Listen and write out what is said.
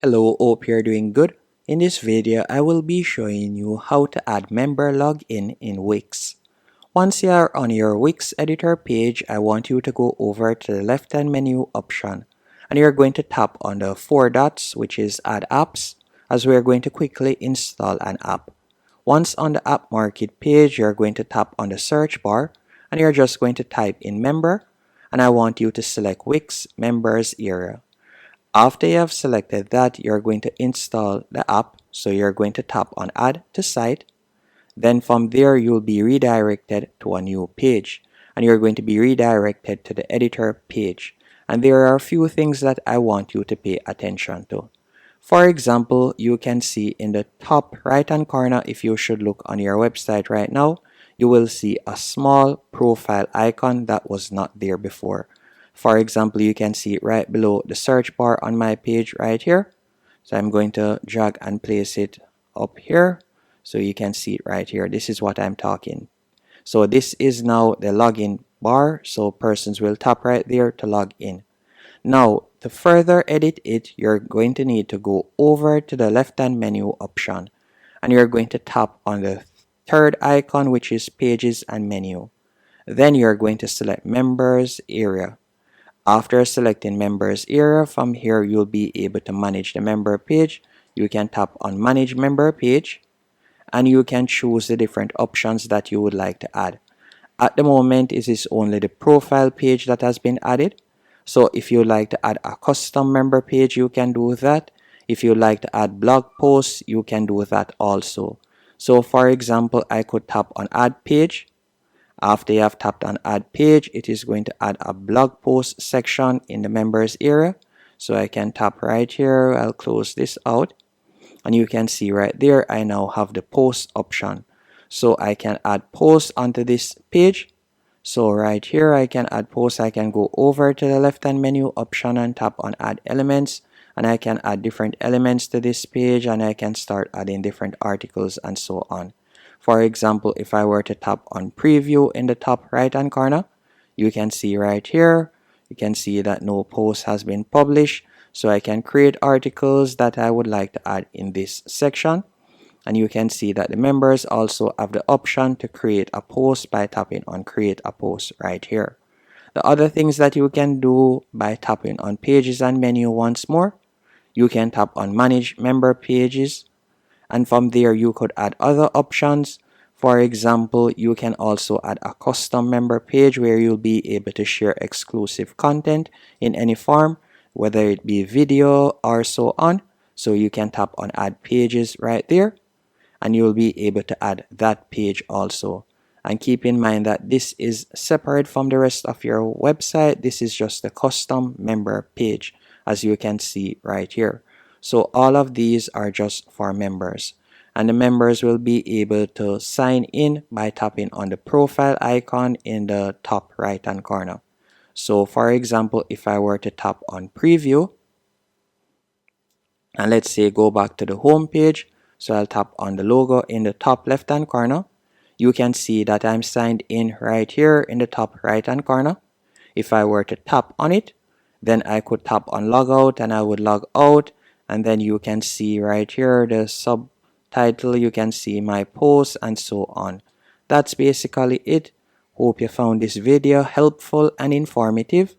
Hello, hope you're doing good. In this video, I will be showing you how to add member login in Wix. Once you are on your Wix editor page, I want you to go over to the left-hand menu option and you're going to tap on the four dots, which is add apps, as we're going to quickly install an app. Once on the app market page, you're going to tap on the search bar and you're just going to type in member, and I want you to select Wix members area. After you have selected that, you're going to install the app. So you're going to tap on add to site. Then from there, you'll be redirected to a new page and you're going to be redirected to the editor page. And there are a few things that I want you to pay attention to. For example, you can see in the top right hand corner, if you should look on your website right now, you will see a small profile icon that was not there before. For example, you can see it right below the search bar on my page right here. So I'm going to drag and place it up here so you can see it right here. This is what I'm talking. So this is now the login bar, so persons will tap right there to log in. Now, to further edit it, you're going to need to go over to the left-hand menu option and you're going to tap on the third icon, which is pages and menu. Then you're going to select members area. After selecting members area, from here you'll be able to manage the member page. You can tap on manage member page and you can choose the different options that you would like to add. At the moment, it is only the profile page that has been added. So if you like to add a custom member page, you can do that. If you like to add blog posts, you can do that also. So for example, I could tap on add page. After you have tapped on add page, it is going to add a blog post section in the members area. So I can tap right here. I'll close this out and you can see right there I now have the post option. So I can add posts onto this page. So right here I can add posts. I can go over to the left hand menu option and tap on add elements, and I can add different elements to this page and I can start adding different articles and so on. For example, if I were to tap on preview in the top right hand corner, you can see right here, you can see that no post has been published. So I can create articles that I would like to add in this section. And you can see that the members also have the option to create a post by tapping on create a post right here. The other things that you can do by tapping on pages and menu once more, you can tap on manage member pages. And from there, you could add other options. For example, you can also add a custom member page where you'll be able to share exclusive content in any form, whether it be video or so on. So you can tap on add pages right there and you'll be able to add that page also. And keep in mind that this is separate from the rest of your website. This is just the custom member page, as you can see right here. So all of these are just for members, and the members will be able to sign in by tapping on the profile icon in the top right hand corner. So for example, if I were to tap on preview and let's say go back to the home page, so I'll tap on the logo in the top left hand corner, you can see that I'm signed in right here in the top right hand corner. If I were to tap on it, then I could tap on logout and I would log out, and then you can see right here the subtitle, you can see my post and so on. That's basically it. Hope you found this video helpful and informative.